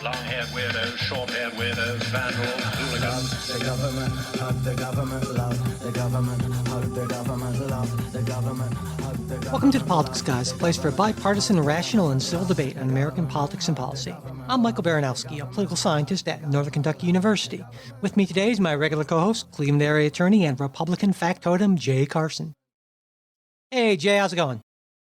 Long-haired weirdos, short-haired weirdos, vandals, hooligans. The government, hug the government, love the government, hug the government, love the government, hug the government. Welcome to The Politics Guys, a place for bipartisan, rational, and civil debate on American politics and policy. I'm Michael Baranowski, a political scientist at Northern Kentucky University. With me today is my regular co-host, Cleveland area attorney and Republican factotum, Jay Carson. Hey, Jay, how's it going?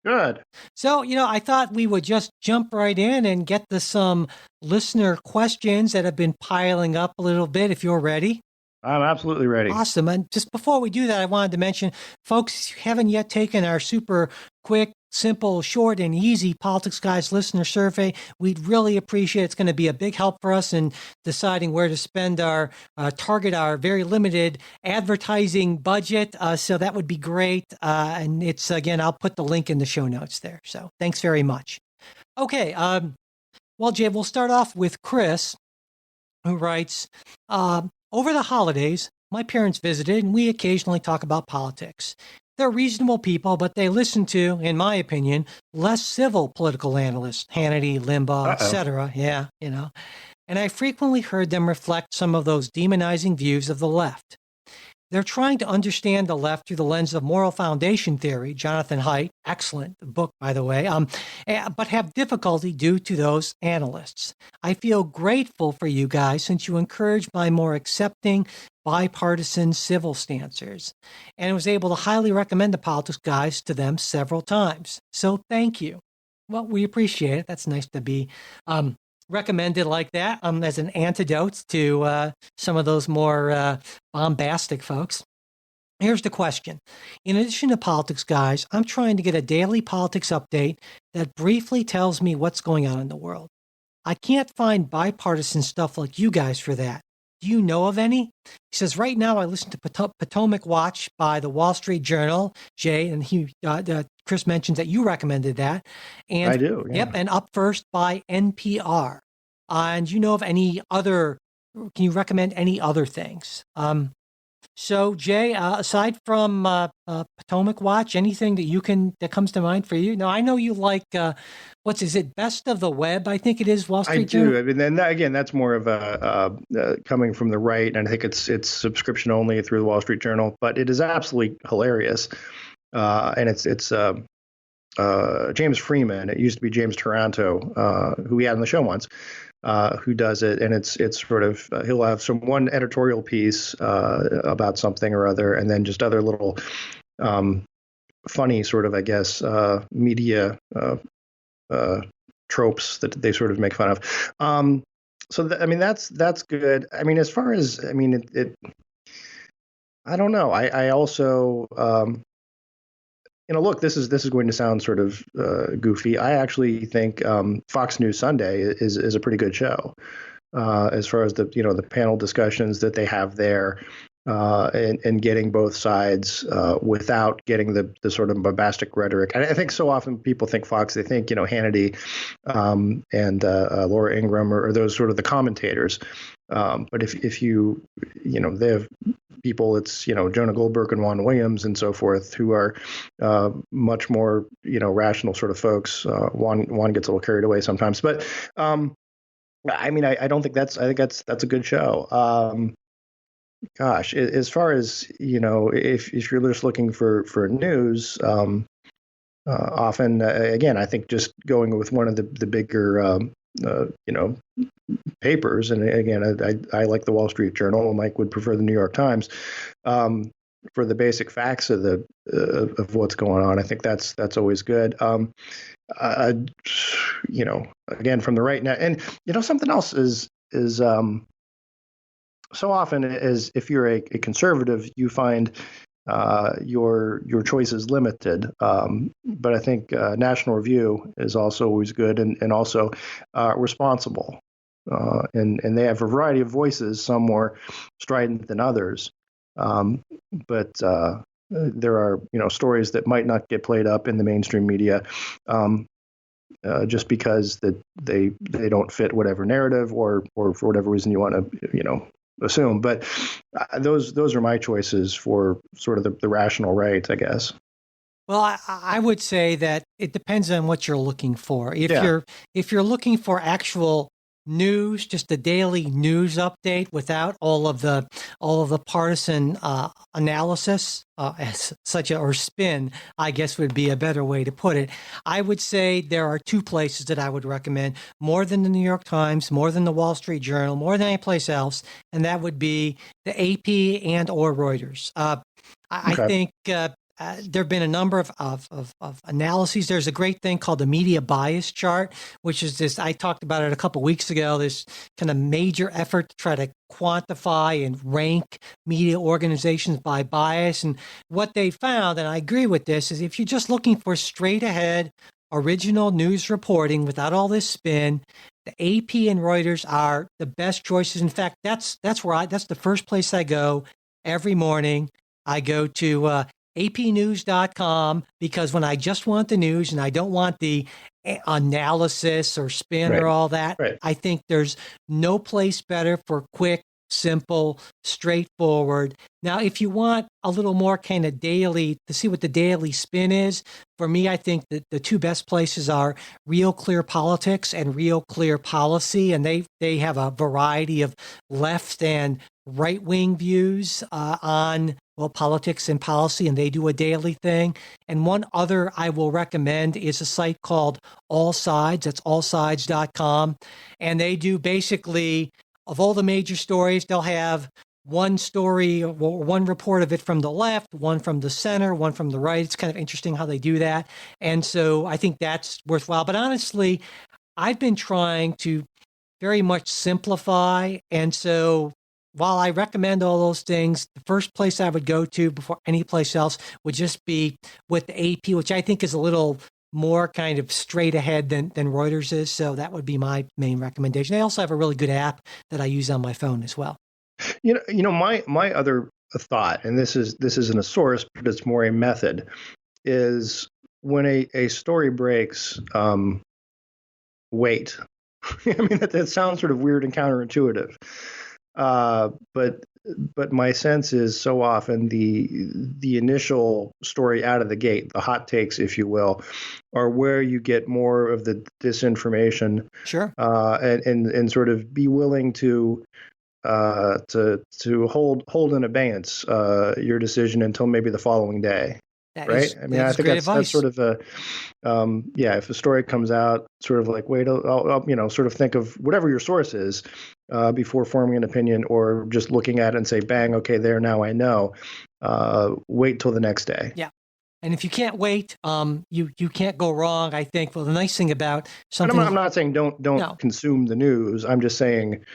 Good. So, I thought we would just jump right in and get to some listener questions that have been piling up a little bit, if you're ready. I'm absolutely ready. Awesome. And just before we do that, I wanted to mention, folks, if you haven't yet taken our super quick, simple, short, and easy Politics Guys listener survey, we'd really appreciate it. It's going to be a big help for us in deciding where to spend our, target our very limited advertising budget. So that would be great. And it's, again, I'll put the link in the show notes there. So thanks very much. Okay. Well, Jay, we'll start off with Chris, who writes, over the holidays, my parents visited and we occasionally talk about politics. They're reasonable people, but they listen to, in my opinion, less civil political analysts, Hannity, Limbaugh, etc. Yeah, And I frequently heard them reflect some of those demonizing views of the left. They're trying to understand the left through the lens of moral foundation theory, Jonathan Haidt, excellent book, by the way, but have difficulty due to those analysts. I feel grateful for you guys since you encourage my more accepting, bipartisan civil stances, and was able to highly recommend the Politics Guys to them several times. So thank you. Well, we appreciate it. That's nice to be recommended like that as an antidote to some of those more bombastic folks. Here's the question. In addition to Politics Guys, I'm trying to get a daily politics update that briefly tells me what's going on in the world. I can't find bipartisan stuff like you guys for that. Do you know of any? He says, right now I listen to Potomac Watch by the Wall Street Journal, Jay, and Chris mentions that you recommended that. And, I do. Yeah. Yep, and Up First by NPR. And you know of any other, can you recommend any other things? So Jay, aside from Potomac Watch, anything that comes to mind for you? Now, I know you like, is it Best of the Web? I think it is Wall Street Journal. I do. I mean, then again, that's more of a coming from the right, and I think it's subscription only through the Wall Street Journal, but it is absolutely hilarious. And it's James Freeman. It used to be James Taranto, who we had on the show once. Who does it, and it's sort of he'll have one editorial piece about something or other, and then just other little funny sort of, I guess, media tropes that they sort of make fun of. That's good. I mean, as far as I don't know. I also look, this is going to sound sort of goofy. I actually think Fox News Sunday is a pretty good show as far as the panel discussions that they have there and getting both sides without getting the sort of bombastic rhetoric. And I think so often people think Fox, they think Hannity and Laura Ingraham or those sort of the commentators. But if you they have people, it's Jonah Goldberg and Juan Williams and so forth, who are much more rational sort of folks. Juan gets a little carried away sometimes, but I don't think I think that's a good show. Gosh, as far as if you're just looking for news, often again, I think just going with one of the bigger papers, and again, I like the Wall Street Journal. Mike would prefer the New York Times for the basic facts of of what's going on. I think that's always good. Again, from the right now, and something else is so often is if you're a conservative, you find your choice is limited. But I think National Review is also always good and also responsible. And they have a variety of voices, some more strident than others. But there are stories that might not get played up in the mainstream media just because that they don't fit whatever narrative or for whatever reason you want to assume. But those are my choices for sort of the rational right, I guess. Well, I would say that it depends on what you're looking for. If you're looking for actual news, just a daily news update without all of the partisan analysis, as such or spin, I guess would be a better way to put it. I would say there are two places that I would recommend more than the New York Times, more than the Wall Street Journal, more than any place else, and that would be the AP and or Reuters. I Okay. think there have been a number of analyses. There's a great thing called the media bias chart, which is this. I talked about it a couple weeks ago. This kind of major effort to try to quantify and rank media organizations by bias. And what they found, and I agree with this, is if you're just looking for straight ahead, original news reporting without all this spin, the AP and Reuters are the best choices. In fact, that's the first place I go every morning. I go to apnews.com because when I just want the news and I don't want the analysis or spin Right. or all that, Right. I think there's no place better for quick, simple, straightforward. Now, if you want a little more kind of daily to see what the daily spin is, for me, I think that the two best places are Real Clear Politics and Real Clear Policy, and they have a variety of left and right wing views on politics and policy, and they do a daily thing. And one other I will recommend is a site called All Sides. That's allsides.com. And they do basically, of all the major stories, they'll have one story or one report of it from the left, one from the center, one from the right. It's kind of interesting how they do that. And so I think that's worthwhile. But honestly, I've been trying to very much simplify. And so while I recommend all those things, the first place I would go to before any place else would just be with the AP, which I think is a little more kind of straight ahead than Reuters is. So that would be my main recommendation. They also have a really good app that I use on my phone as well. My other thought, and this isn't a source, but it's more a method, is when a story breaks, wait. I mean, that sounds sort of weird and counterintuitive. But my sense is so often the initial story out of the gate, the hot takes, if you will, are where you get more of the disinformation. Sure. And sort of be willing to hold in abeyance your decision until maybe the following day. Right. I mean, I think that's sort of if a story comes out, sort of like, wait, I'll sort of think of whatever your source is before forming an opinion, or just looking at it and say, bang, okay, there, now I know. Wait till the next day. Yeah. And if you can't wait, you can't go wrong. I think. Well, the nice thing about something, I'm not saying don't consume the news. I'm just saying,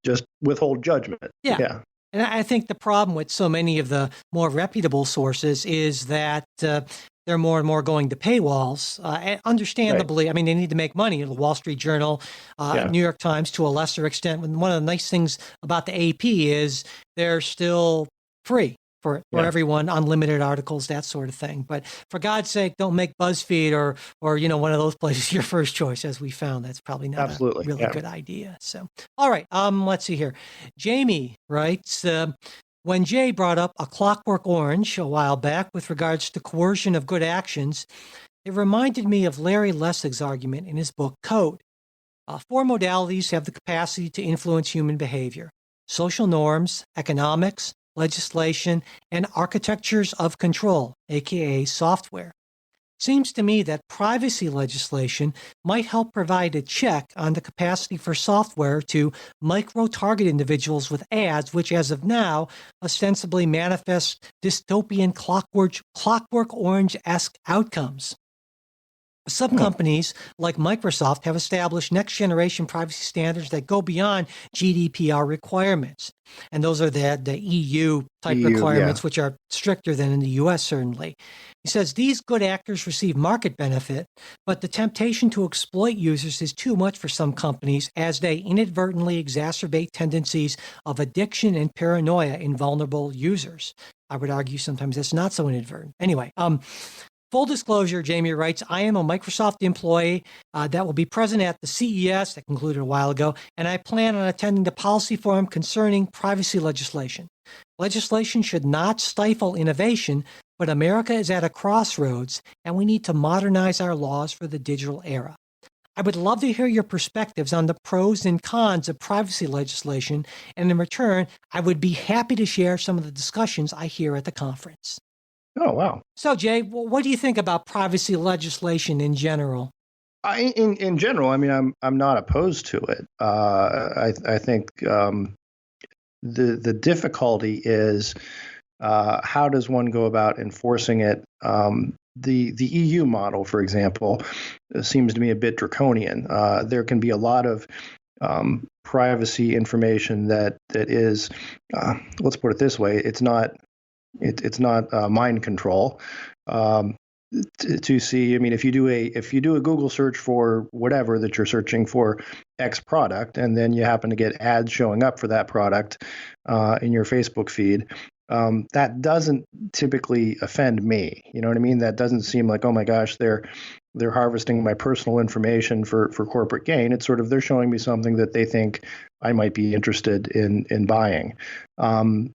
just withhold judgment. Yeah. And I think the problem with so many of the more reputable sources is that they're more and more going to paywalls. And understandably, right. I mean, they need to make money. The Wall Street Journal, New York Times, to a lesser extent. And one of the nice things about the AP is they're still free for everyone, unlimited articles, that sort of thing. But for God's sake, don't make BuzzFeed or one of those places your first choice, as we found. That's probably not a really good idea. So, all right, let's see here. Jamie writes, when Jay brought up A Clockwork Orange a while back with regards to coercion of good actions, it reminded me of Larry Lessig's argument in his book, Code. 4 modalities have the capacity to influence human behavior: social norms, economics, legislation, and architectures of control, aka software. Seems to me that privacy legislation might help provide a check on the capacity for software to micro-target individuals with ads, which as of now ostensibly manifest dystopian clockwork orange-esque outcomes. Some companies, like Microsoft, have established next-generation privacy standards that go beyond GDPR requirements. And those are the EU-type requirements, which are stricter than in the U.S., certainly. He says, these good actors receive market benefit, but the temptation to exploit users is too much for some companies as they inadvertently exacerbate tendencies of addiction and paranoia in vulnerable users. I would argue sometimes that's not so inadvertent. Anyway, full disclosure, Jamie writes, I am a Microsoft employee that will be present at the CES that concluded a while ago, and I plan on attending the policy forum concerning privacy legislation. Legislation should not stifle innovation, but America is at a crossroads, and we need to modernize our laws for the digital era. I would love to hear your perspectives on the pros and cons of privacy legislation, and in return, I would be happy to share some of the discussions I hear at the conference. Oh, wow. So, Jay, what do you think about privacy legislation in general? In general, I mean, I'm not opposed to it. I think the difficulty is how does one go about enforcing it? The EU model, for example, seems to me a bit draconian. There can be a lot of privacy information that is, let's put it this way, it's not mind control. To see, I mean, if you do a Google search for whatever that you're searching for, X product, and then you happen to get ads showing up for that product in your Facebook feed, that doesn't typically offend me. You know what I mean? That doesn't seem like, oh my gosh, they're harvesting my personal information for corporate gain. It's sort of they're showing me something that they think I might be interested in buying. And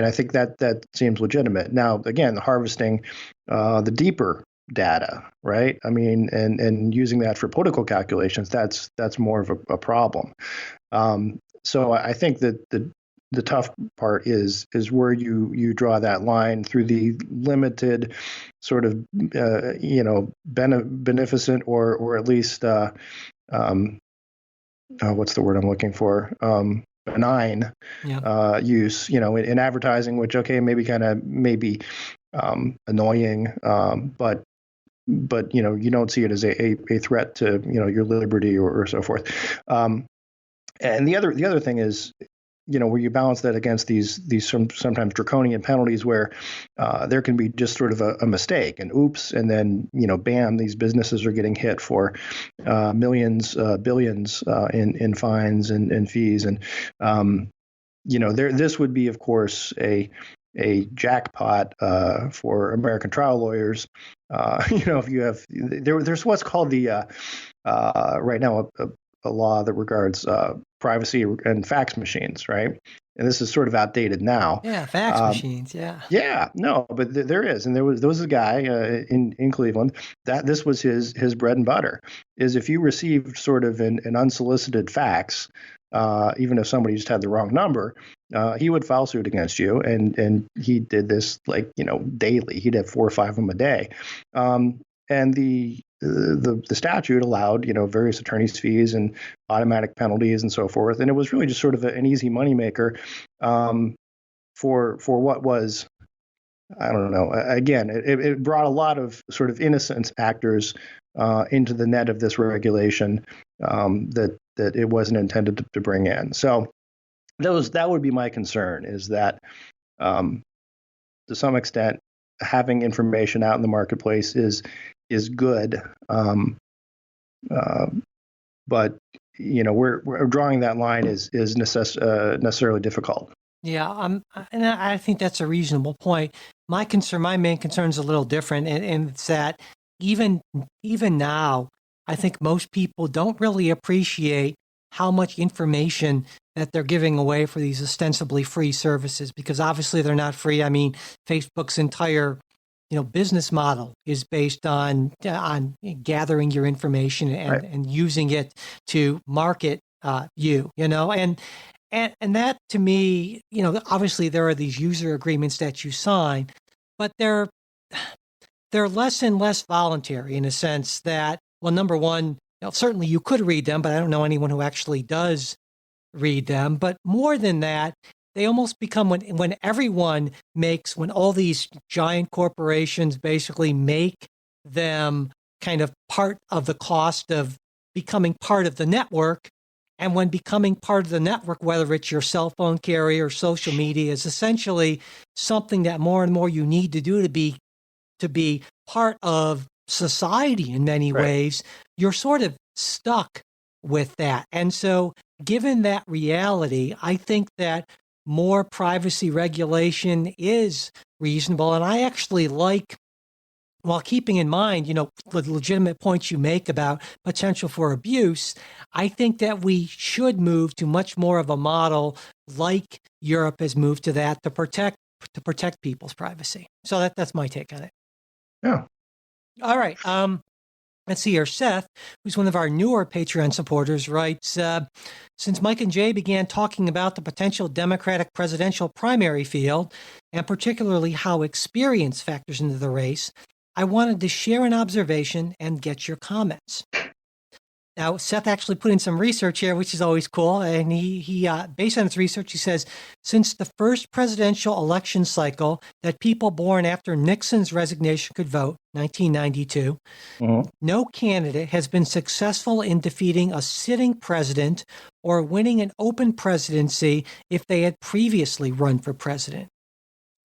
I think that seems legitimate. Now, again, the harvesting the deeper data, right? I mean, and using that for political calculations, that's more of a problem. So I think that the tough part is where you draw that line through the limited sort of beneficent or at least what's the word I'm looking for? Benign use, in advertising, which maybe annoying, but you don't see it as a threat to your liberty or so forth. And the other thing is, where you balance that against these sometimes draconian penalties where there can be just sort of a mistake and oops, and then bam, these businesses are getting hit for millions, billions in fines and fees, and this would be, of course, a jackpot for American trial lawyers. If you have there's what's called the right now a law that regards privacy and fax machines, right? And this is sort of outdated now. Yeah, fax machines. Yeah. Yeah, no, but there is, and there was a guy in Cleveland that this was his bread and butter. Is if you received sort of an unsolicited fax, even if somebody just had the wrong number, he would file suit against you, and he did this daily. He'd have 4 or 5 of them a day, and the statute allowed various attorneys' fees and automatic penalties and so forth, and it was really just sort of an easy moneymaker for what was, I don't know. Again, it brought a lot of sort of innocent actors into the net of this regulation that it wasn't intended to bring in. So that would be my concern, is that to some extent having information out in the marketplace is good, but we're drawing that line is necessarily difficult. Yeah, and I think that's a reasonable point. My main concern is a little different, and it's that even now, I think most people don't really appreciate how much information that they're giving away for these ostensibly free services, because obviously they're not free. I mean, Facebook's entire business model is based on gathering your information and using it to market and that, to me, obviously there are these user agreements that you sign, but they're less and less voluntary, in a sense that, well, number one, certainly you could read them, but I don't know anyone who actually does read them. But more than that, they almost become when all these giant corporations basically make them kind of part of the cost of becoming part of the network. And when becoming part of the network, whether it's your cell phone carrier or social media, is essentially something that more and more you need to do to be part of society in many ways, you're sort of stuck with that. And so given that reality, I think that more privacy regulation is reasonable. And I actually like, while keeping in mind, the legitimate points you make about potential for abuse, I think that we should move to much more of a model like Europe has moved to that to protect people's privacy. So that's my take on it. Yeah. All right. Let's see here. Seth, who's one of our newer Patreon supporters, writes, since Mike and Jay began talking about the potential Democratic presidential primary field, and particularly how experience factors into the race, I wanted to share an observation and get your comments. Now, Seth actually put in some research here, which is always cool. And he based on his research, he says, since the first presidential election cycle that people born after Nixon's resignation could vote, 1992, no candidate has been successful in defeating a sitting president or winning an open presidency if they had previously run for president.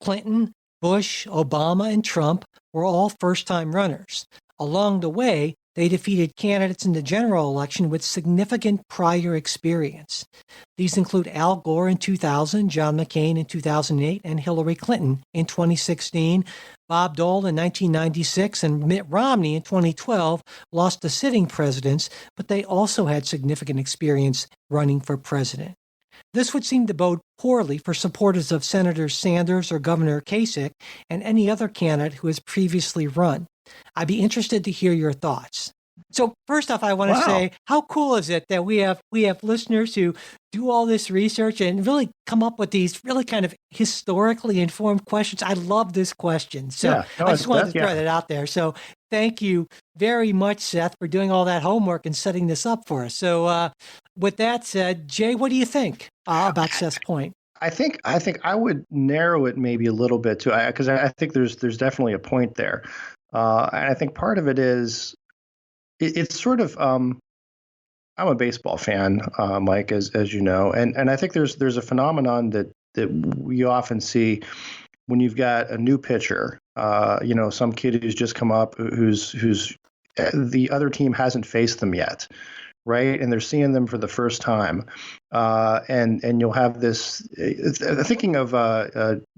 Clinton, Bush, Obama, and Trump were all first-time runners. Along the way, they defeated candidates in the general election with significant prior experience. These include Al Gore in 2000, John McCain in 2008, and Hillary Clinton in 2016. Bob Dole in 1996 and Mitt Romney in 2012 lost to sitting presidents, but they also had significant experience running for president. This would seem to bode poorly for supporters of Senators Sanders or Governor Kasich and any other candidate who has previously run. I'd be interested to hear your thoughts. So first off, I want to say, how cool is it that we have listeners who do all this research and really come up with these really kind of historically informed questions? I love this question. So I just wanted to throw that out there. So thank you very much, Seth, for doing all that homework and setting this up for us. So with that said, Jay, what do you think about Seth's point? I think I would narrow it maybe a little bit too, because I think there's definitely a point there. And I think part of it is it's sort of I'm a baseball fan, Mike, as you know, and I think there's a phenomenon that we often see when you've got a new pitcher, some kid who's just come up who's the other team hasn't faced them yet. Right. And they're seeing them for the first time. And you'll have this thinking of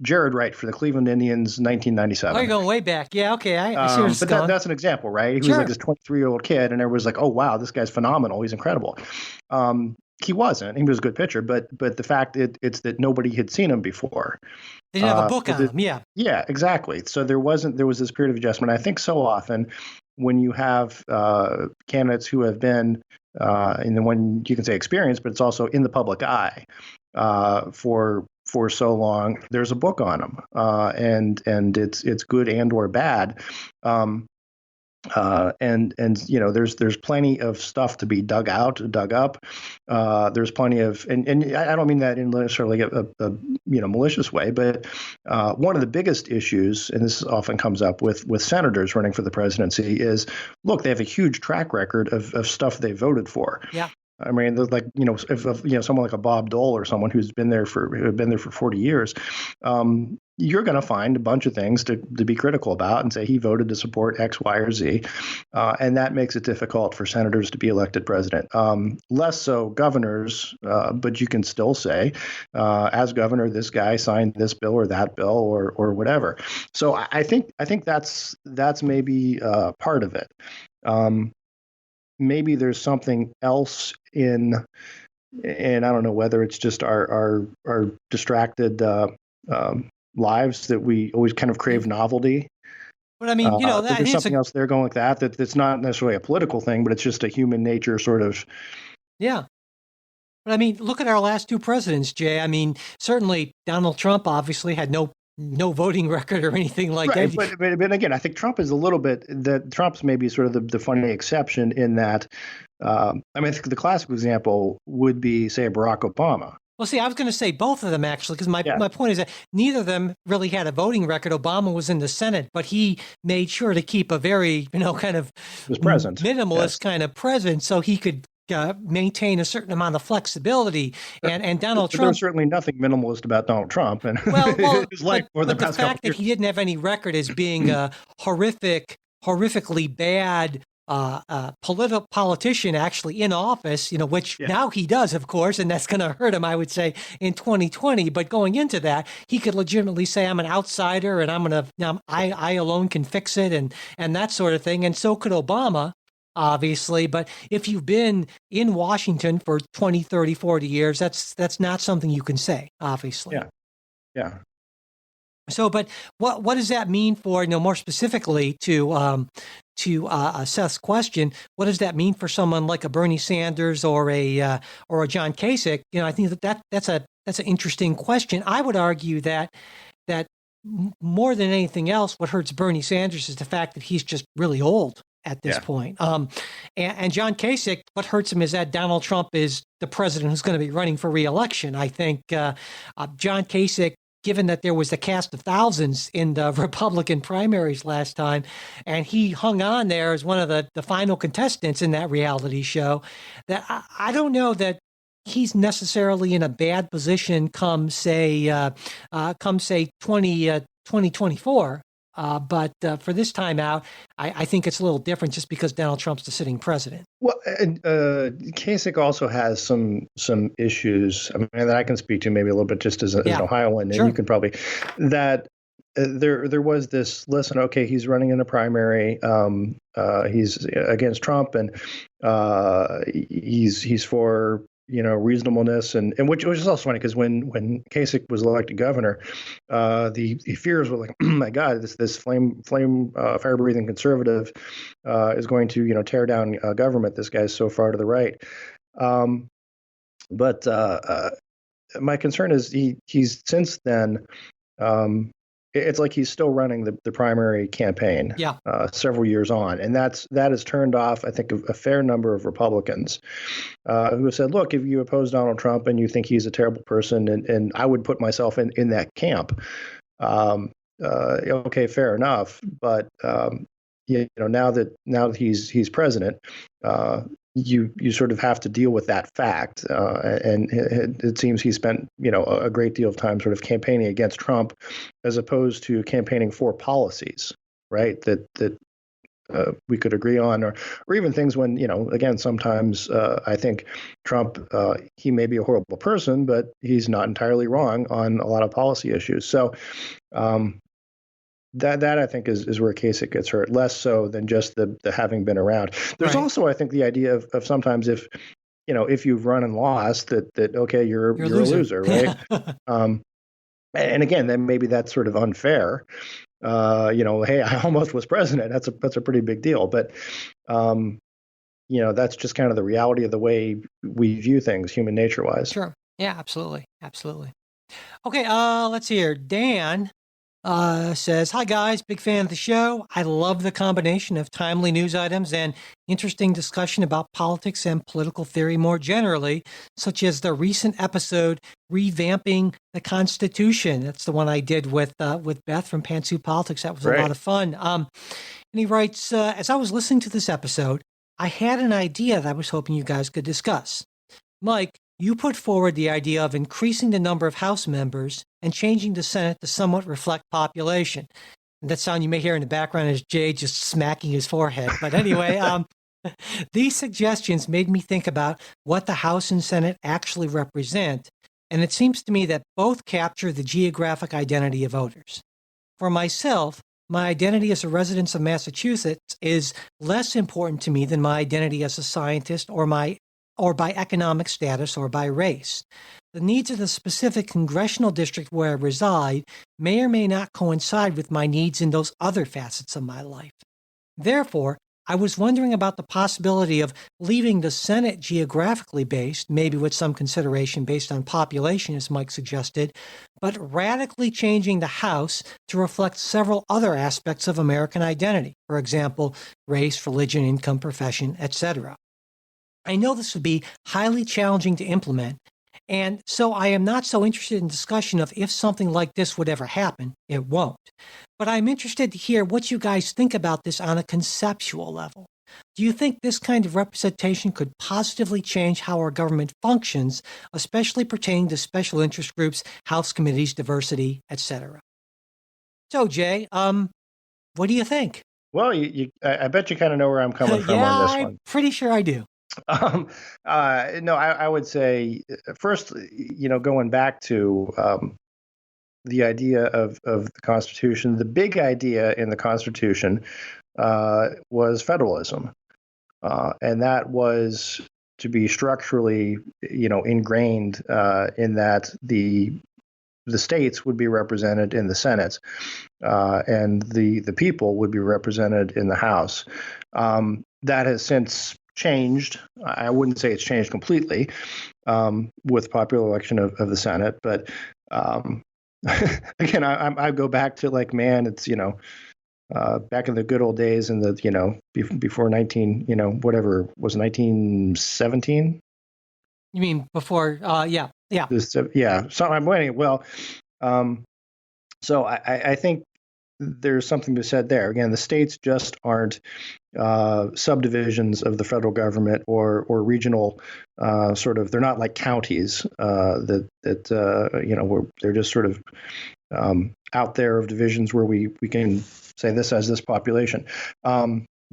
Jared Wright for the Cleveland Indians, 1997. Oh, you're going way back. Yeah. OK. I see where it's going. That's an example. Right. He was like this 23-year-old kid and everyone's like, oh, wow, this guy's phenomenal. He's incredible. He wasn't. He was a good pitcher. But the fact it's that nobody had seen him before. They didn't have a book on him. Yeah. Yeah, exactly. So there was this period of adjustment. I think so often when you have candidates who have been and then when you can say experience, but it's also in the public eye for so long. There's a book on them, and it's good and or bad. And there's plenty of stuff to be dug up. There's plenty of, and I don't mean that in necessarily a malicious way, but one of the biggest issues, and this often comes up with senators running for the presidency, is look, they have a huge track record of stuff they voted for. Yeah. I mean, like, if someone like a Bob Dole or someone who's been there for 40 years, you're going to find a bunch of things to be critical about and say he voted to support X, Y, or Z. And that makes it difficult for senators to be elected president. Less so governors, but you can still say, as governor, this guy signed this bill or that bill or whatever. So I think that's maybe part of it. Maybe there's something else and I don't know whether it's just our distracted lives that we always kind of crave novelty. But I mean, there's something else there going like that's not necessarily a political thing, but it's just a human nature sort of. Yeah. But I mean, look at our last two presidents, Jay. I mean, certainly Donald Trump obviously had no voting record or anything like that. But again, I think Trump is a little bit that Trump's maybe sort of the funny exception in that. I think the classic example would be, say, Barack Obama. Well, see, I was going to say both of them, actually, because my point is that neither of them really had a voting record. Obama was in the Senate, but he made sure to keep a very, kind of minimalist kind of presence so he could maintain a certain amount of flexibility. And Donald Trump. There's certainly nothing minimalist about Donald Trump. And his life for the past fact that he didn't have any record as being a horrifically bad politician actually in office, which now he does, of course, and that's going to hurt him, I would say, in 2020. But going into that, he could legitimately say, I'm an outsider and I alone can fix it and that sort of thing. And so could Obama, obviously. But if you've been in Washington for 20, 30, 40 years, that's not something you can say, obviously. Yeah. So, but what does that mean for, more specifically to Seth's question, what does that mean for someone like a Bernie Sanders or a John Kasich? I think that's an interesting question. I would argue that more than anything else, what hurts Bernie Sanders is the fact that he's just really old at this point. And John Kasich, what hurts him is that Donald Trump is the president who's going to be running for re-election. I think John Kasich, given that there was a cast of thousands in the Republican primaries last time, and he hung on there as one of the final contestants in that reality show, that I don't know that he's necessarily in a bad position come say 2024. But for this time out, I think it's a little different just because Donald Trump's the sitting president. Well, Kasich also has some issues. I mean, that I can speak to maybe a little bit just as an Ohioan, and you can probably that. There was this listen. Okay, he's running in a primary. He's against Trump, and he's for reasonableness, and which is also funny because when Kasich was elected governor, the fears were like, oh my God, this fire breathing conservative is going to tear down government. This guy's so far to the right. But my concern is he's since then. It's like he's still running the primary campaign several years on. And that has turned off, I think, a fair number of Republicans who have said, look, if you oppose Donald Trump and you think he's a terrible person, and I would put myself in that camp. Okay, fair enough. But, now that he's president, you sort of have to deal with that fact. And it seems he spent, a great deal of time sort of campaigning against Trump as opposed to campaigning for policies, right? That we could agree on, or even things when, again, sometimes I think Trump, he may be a horrible person, but he's not entirely wrong on a lot of policy issues. So, that I think is where Kasich gets hurt, less so than just the having been around. There's also, I think, the idea of sometimes if you've run and lost that okay, you're a loser, right? And again, then maybe that's sort of unfair. Hey, I almost was president. That's a pretty big deal, but that's just kind of the reality of the way we view things, human nature wise. Sure. Yeah, absolutely. Okay, let's see here. Dan says, hi guys, big fan of the show. I love the combination of timely news items and interesting discussion about politics and political theory more generally, such as the recent episode Revamping the Constitution. That's the one I did with Beth from Pantsuit Politics. That was a lot of fun. And he writes, as I was listening to this episode, I had an idea that I was hoping you guys could discuss. Mike, you put forward the idea of increasing the number of House members and changing the Senate to somewhat reflect population. And that sound you may hear in the background is Jay just smacking his forehead. But anyway, these suggestions made me think about what the House and Senate actually represent. And it seems to me that both capture the geographic identity of voters. For myself, my identity as a resident of Massachusetts is less important to me than my identity as a scientist or by economic status or by race. The needs of the specific congressional district where I reside may or may not coincide with my needs in those other facets of my life. Therefore, I was wondering about the possibility of leaving the Senate geographically based, maybe with some consideration based on population, as Mike suggested, but radically changing the House to reflect several other aspects of American identity, for example, race, religion, income, profession, etc. I know this would be highly challenging to implement, and so I am not so interested in discussion of if something like this would ever happen. It won't. But I'm interested to hear what you guys think about this on a conceptual level. Do you think this kind of representation could positively change how our government functions, especially pertaining to special interest groups, House committees, diversity, etc.? So, Jay, what do you think? Well, I bet you kind of know where I'm coming from on this one. I'm pretty sure I do. No, I would say first, going back to the idea of the Constitution, the big idea in the Constitution was federalism, and that was to be structurally, ingrained in that the the states would be represented in the Senate, and the people would be represented in the House. That has since changed. I wouldn't say it's changed completely with popular election of the Senate, but again, I go back to like, man, it's back in the good old days in the before 19 was 1917. You mean before? Yeah. Yeah. So I'm waiting. Well, so I think there's something to be said there. Again, the states just aren't subdivisions of the federal government or regional sort of. They're not like counties that where they're just sort of out there of divisions where we can say this has this population.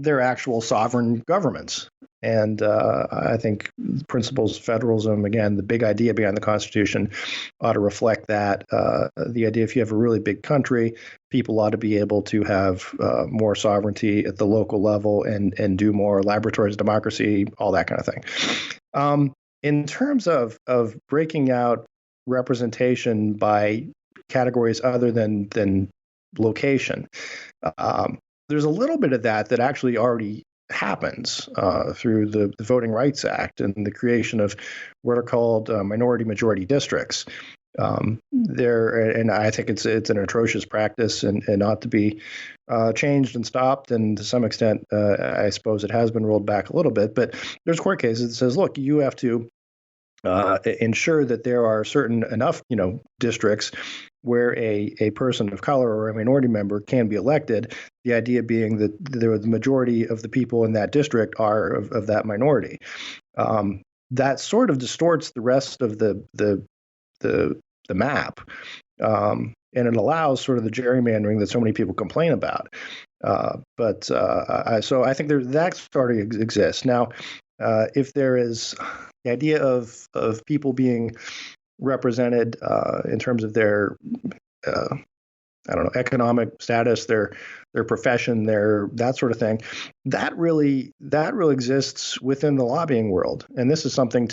They're actual sovereign governments. And I think principles of federalism, again, the big idea behind the Constitution ought to reflect that. The idea if you have a really big country, people ought to be able to have more sovereignty at the local level and do more laboratories of democracy, all that kind of thing. In terms of breaking out representation by categories other than location, there's a little bit of that actually already happens through the Voting Rights Act and the creation of what are called minority majority districts. And I think it's an atrocious practice and ought to be changed and stopped. And to some extent, I suppose it has been rolled back a little bit. But there's court cases that says, look, you have to ensure that there are certain enough districts where a person of color or a minority member can be elected. The idea being that the majority of the people in that district are of that minority. That sort of distorts the rest of the map, and it allows sort of the gerrymandering that so many people complain about. So I think that already exists now. If there is the idea of people being represented in terms of their economic status, their profession, that sort of thing, that really exists within the lobbying world. And this is something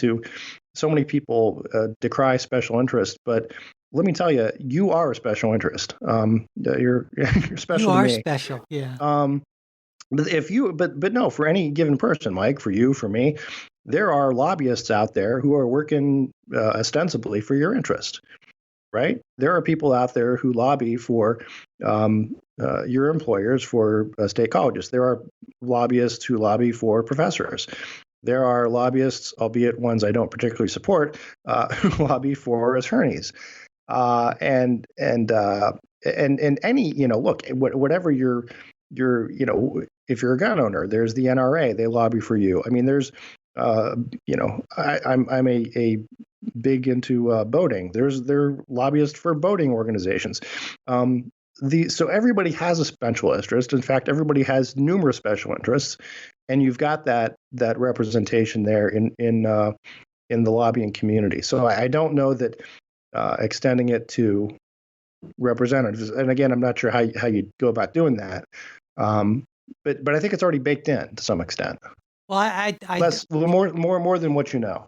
so many people decry special interest, but let me tell you, you are a special interest. You're special. You are to me. Special, yeah. But no, for any given person, Mike, for you, for me, there are lobbyists out there who are working ostensibly for your interest, right? There are people out there who lobby for your employers, for state colleges. There are lobbyists who lobby for professors. There are lobbyists, albeit ones I don't particularly support, who lobby for attorneys. And any, look, whatever your if you're a gun owner, there's the NRA, they lobby for you. I mean, there's, I'm a big into boating. They're lobbyists for boating organizations. So everybody has a special interest. In fact, everybody has numerous special interests, and you've got that representation there in the lobbying community. So I don't know that extending it to representatives, and again, I'm not sure how you go about doing that. But I think it's already baked in to some extent. Well, more than what you know.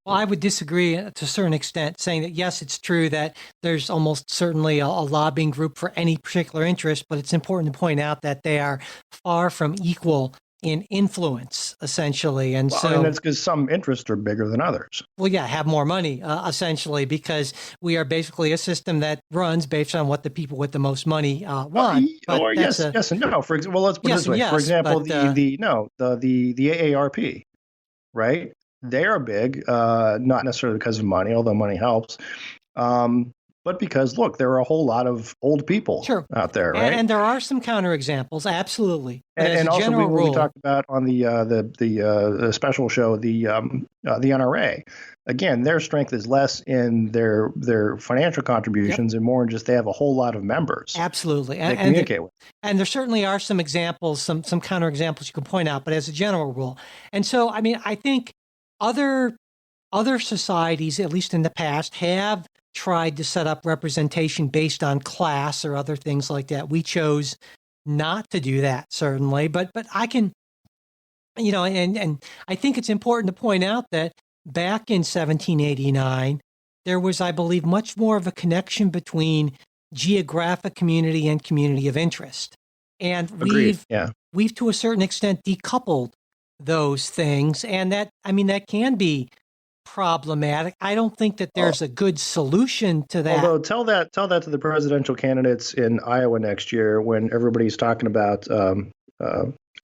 Well, I would disagree to a certain extent, saying that yes, it's true that there's almost certainly a lobbying group for any particular interest, but it's important to point out that they are far from equal in influence, essentially. And that's because some interests are bigger than others. Well, yeah, have more money, essentially, because we are basically a system that runs based on what the people with the most money want. Or yes and no. For example, let's put it this way. For example, the AARP, right? They are big, not necessarily because of money, although money helps. But because, look, there are a whole lot of old people out there, right? And there are some counterexamples, absolutely. And also, we talked about on the special show, the NRA. Again, their strength is less in their financial contributions and more in just they have a whole lot of members. Absolutely, they communicate with. And there certainly are some examples, some counterexamples you can point out, but as a general rule. And so, I mean, I think other societies, at least in the past, have tried to set up representation based on class or other things like that. We chose not to do that, certainly, but I can, and I think it's important to point out that back in 1789, there was, I believe, much more of a connection between geographic community and community of interest. And Agreed. Yeah. we've to a certain extent decoupled those things. And that can be problematic. I don't think that there's a good solution to that. Although tell that to the presidential candidates in Iowa next year when everybody's talking about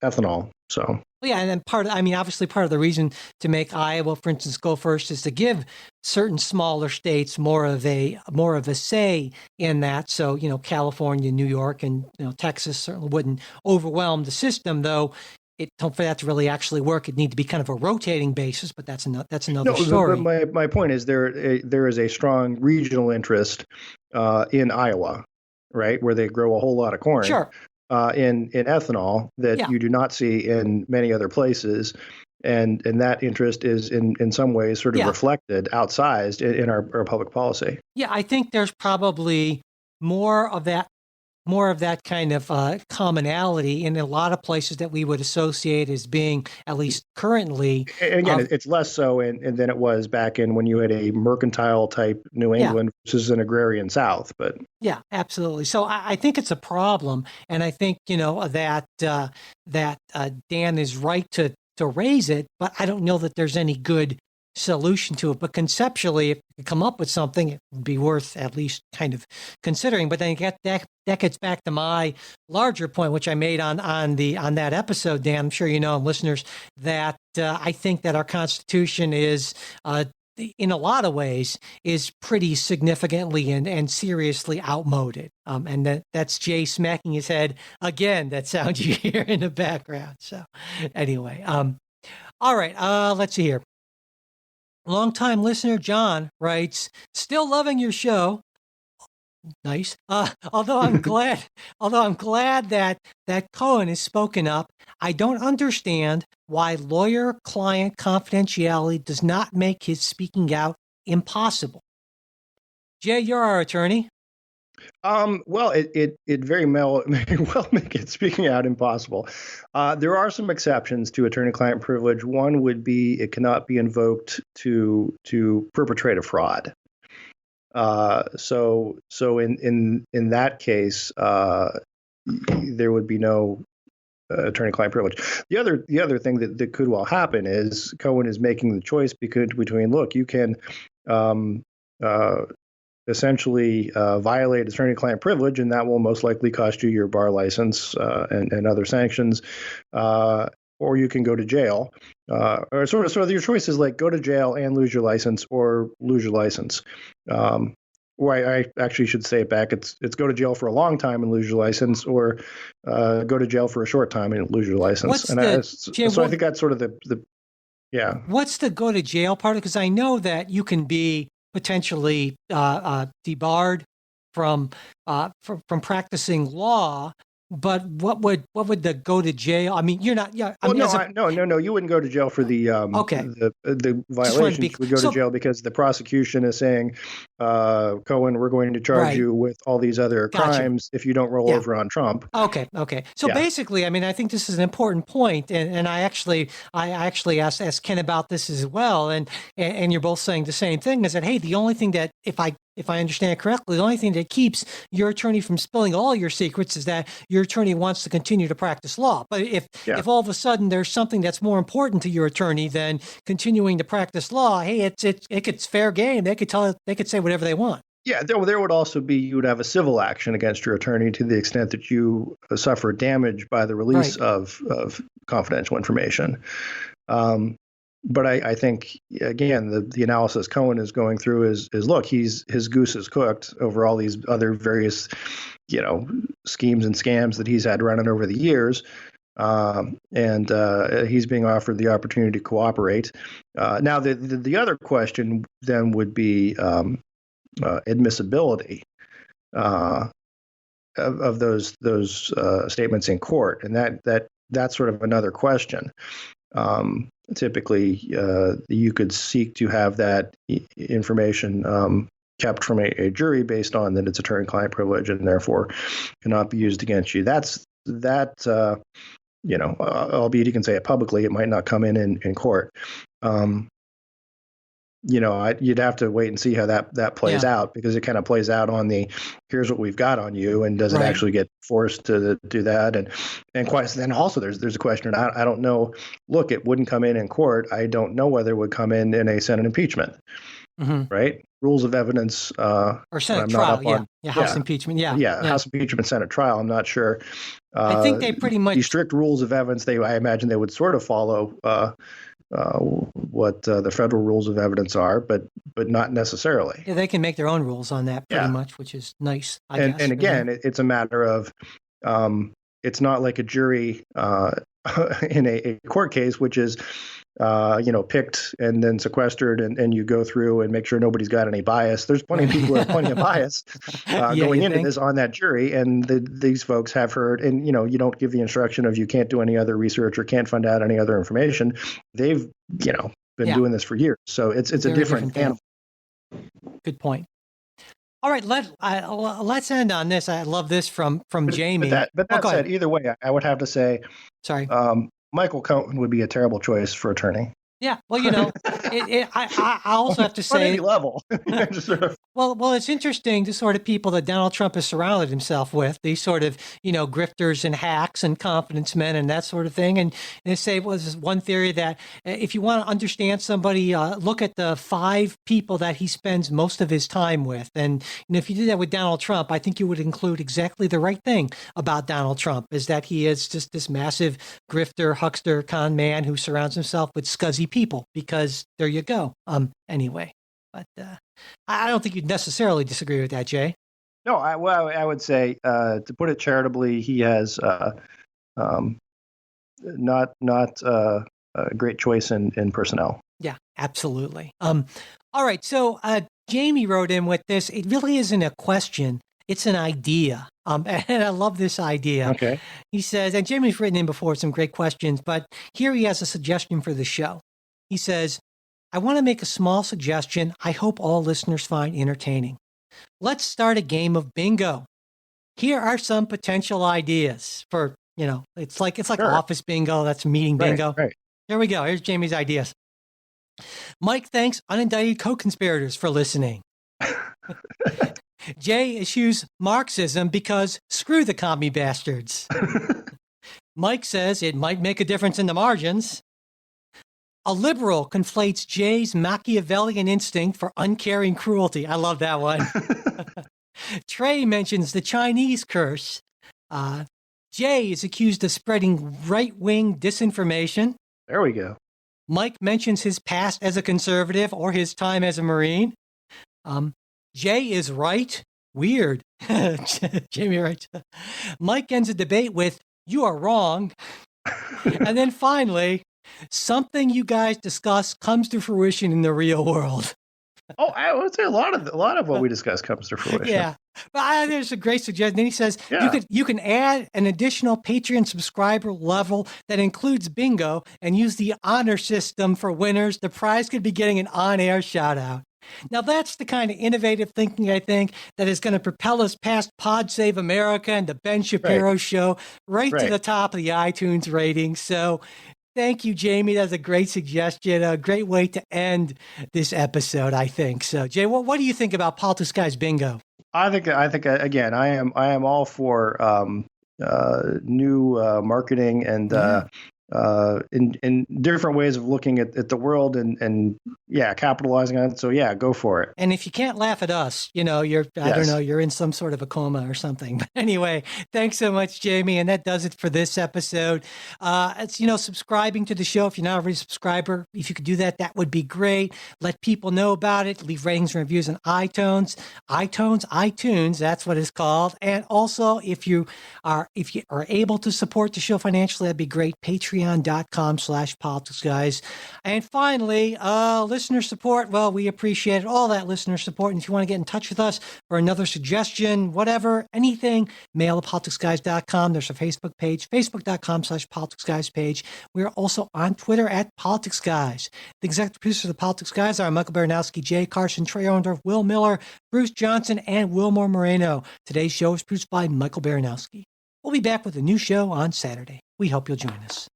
ethanol. So yeah, and then obviously part of the reason to make Iowa, for instance, go first is to give certain smaller states more of a say in that. So California, New York, and Texas certainly wouldn't overwhelm the system, though. For that to really actually work, it need to be kind of a rotating basis, but that's another story. But my point is there is a strong regional interest in Iowa, right, where they grow a whole lot of corn. Sure. In ethanol that you do not see in many other places, and that interest is in some ways sort of reflected, outsized in our public policy. Yeah, I think there's probably more of that kind of commonality in a lot of places that we would associate as being, at least currently. And again, it's less so than it was back in when you had a mercantile type New England versus an agrarian South. But yeah, absolutely. So I think it's a problem, and I think that Dan is right to raise it, but I don't know that there's any good solution to it. But conceptually, if you come up with something, it would be worth at least kind of considering. But then that gets back to my larger point, which I made on that episode, Dan. I'm sure and listeners, that I think that our Constitution is in a lot of ways is pretty significantly and seriously outmoded. And that's Jay smacking his head again. That sound you hear in the background. So anyway, all right, let's see here. Longtime listener John writes, "Still loving your show." Nice. Although I'm glad that Cohen has spoken up, I don't understand why lawyer-client confidentiality does not make his speaking out impossible. Jay, you're our attorney. Well, it very may well make it speaking out impossible. There are some exceptions to attorney-client privilege. One would be it cannot be invoked to perpetrate a fraud. So in that case, there would be no attorney-client privilege. The other thing that could well happen is Cohen is making the choice between look, you can essentially violate attorney-client privilege, and that will most likely cost you your bar license and other sanctions, or you can go to jail. Or sort of your choice is like go to jail and lose your license, or lose your license. Or I actually should say it back. It's go to jail for a long time and lose your license, or go to jail for a short time and lose your license. So I think that's sort of the yeah. What's the go to jail part? Because I know that you can be potentially debarred from practicing law, but what would the go to jail? I mean, you're not. Yeah, no. You wouldn't go to jail for the the violation. You would go to jail because the prosecution is saying, Cohen, we're going to charge you with all these other crimes if you don't roll over on Trump. Okay. So basically, I mean, I think this is an important point, and I actually asked Ken about this as well, and you're both saying the same thing. Is that hey, the only thing that if I understand correctly, the only thing that keeps your attorney from spilling all your secrets is that your attorney wants to continue to practice law. But if all of a sudden there's something that's more important to your attorney than continuing to practice law, hey, it's fair game. They could say whatever they want. Yeah, there would also be, you would have a civil action against your attorney to the extent that you suffer damage by the release of confidential information. But I think, again, the analysis Cohen is going through is look, his goose is cooked over all these other various, schemes and scams that he's had running over the years. And he's being offered the opportunity to cooperate. Now, the other question then would be admissibility of those statements in court. And that's sort of another question. Typically, you could seek to have that information kept from a jury based on that it's attorney-client privilege and therefore cannot be used against you. Albeit you can say it publicly, it might not come in court. you'd have to wait and see how that plays out, because it kind of plays out on the, here's what we've got on you, and does it actually get forced to do that? And quite then also there's a question. I don't know. Look, it wouldn't come in court. I don't know whether it would come in a Senate impeachment. Right? Rules of evidence or Senate trial. House impeachment. House impeachment, Senate trial. I'm not sure. I think they pretty much, the strict rules of evidence. I imagine they would sort of follow what the federal rules of evidence are, but not necessarily. Yeah, they can make their own rules on that pretty much, which is nice. I guess. And again, it's a matter of it's not like a jury in a court case, which is picked and then sequestered, and you go through and make sure nobody's got any bias. There's plenty of people who have plenty of bias going into this on that jury, and these folks have heard, and you don't give the instruction of you can't do any other research or can't find out any other information. They've been doing this for years, so it's a different animal. Good point. All right, let's end on this. I love this from Jamie. But that said, either way, I would have to say, sorry, Michael Cohen would be a terrible choice for attorney. Yeah, well, I also have to say, on any level. Well, it's interesting, the sort of people that Donald Trump has surrounded himself with, these sort of, grifters and hacks and confidence men and that sort of thing. And they say, well, this is one theory that if you want to understand somebody, look at the 5 people that he spends most of his time with. And if you did that with Donald Trump, I think you would include exactly the right thing about Donald Trump, is that he is just this massive grifter, huckster, con man who surrounds himself with scuzzy people, because there you go. Anyway, but I don't think you'd necessarily disagree with that, Jay. No, I would say, to put it charitably, he has not a great choice in personnel. Yeah, absolutely. All right, so Jamie wrote in with this. It really isn't a question; it's an idea. And I love this idea. Okay. He says, and Jamie's written in before some great questions, but here he has a suggestion for the show. He says, I want to make a small suggestion I hope all listeners find entertaining. Let's start a game of bingo. Here are some potential ideas for, it's like office bingo. That's meeting bingo. Right. Here we go. Here's Jamie's ideas. Mike thanks unindicted co-conspirators for listening. Jay eschews Marxism because screw the commie bastards. Mike says it might make a difference in the margins. A liberal conflates Jay's Machiavellian instinct for uncaring cruelty. I love that one. Trey mentions the Chinese curse. Jay is accused of spreading right-wing disinformation. There we go. Mike mentions his past as a conservative or his time as a Marine. Jay is right. Weird. Jamie writes. Mike ends a debate with, you are wrong. And then finally, something you guys discuss comes to fruition in the real world. Oh, I would say a lot of what we discuss comes to fruition. Yeah, but there's a great suggestion. Then he says you can add an additional Patreon subscriber level that includes bingo and use the honor system for winners. The prize could be getting an on-air shout out. Now, that's the kind of innovative thinking, I think, that is going to propel us past Pod Save America and the Ben Shapiro show right to the top of the iTunes ratings. So thank you, Jamie. That's a great suggestion. A great way to end this episode, I think. So, Jay, what do you think about Politics Guys Bingo? I think again, I am all for new marketing and in different ways of looking at the world and capitalizing on it. So go for it. And if you can't laugh at us, you're you're in some sort of a coma or something. But anyway, thanks so much, Jamie. And that does it for this episode. It's, subscribing to the show. If you're not already a subscriber, if you could do that, that would be great. Let people know about it. Leave ratings and reviews on iTunes, that's what it's called. And also, if you are able to support the show financially, that'd be great. Patreon.com/politicsguys. And finally, listener support. Well, we appreciate all that listener support. And if you want to get in touch with us for another suggestion, whatever, anything, mail at politicsguys.com. There's a Facebook page, facebook.com/politicsguys page. We're also on Twitter at politicsguys. The executive producers of the Politics Guys are Michael Baranowski, Jay Carson, Trey Orndorff, Will Miller, Bruce Johnson, and Wilmore Moreno. Today's show is produced by Michael Baranowski. We'll be back with a new show on Saturday. We hope you'll join us.